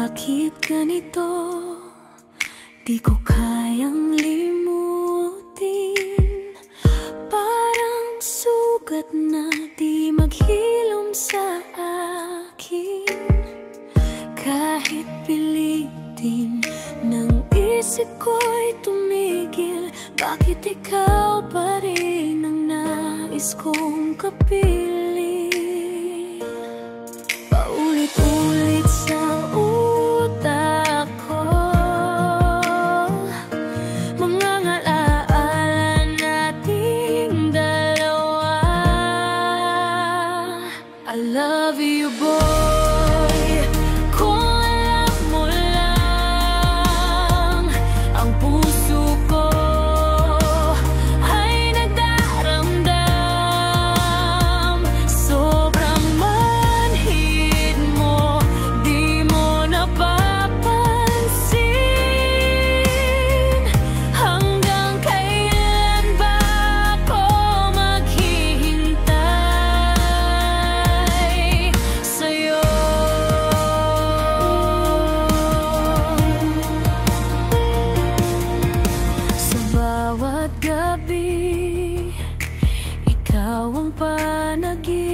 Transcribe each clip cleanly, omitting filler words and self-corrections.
Bakit ganito? Di ko kayang limutin. Parang sugat na di maghilom sa akin. Kahit pilitin ng isip ko'y tumigil, bakit ikaw pa rin ang nais kong kapiling? Paulit-ulit sa utak ko mga ngalaala nating dalawa. I love you, boy. Kung alam mo lang, ang puso ko ay nagdaramdam. Sobrang manhid mo, di mo napapansin. Hanggang kailan ba ako maghihintay sa'yo? Sa bawat gabi, ikaw ang panaginip.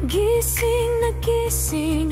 Gising na gising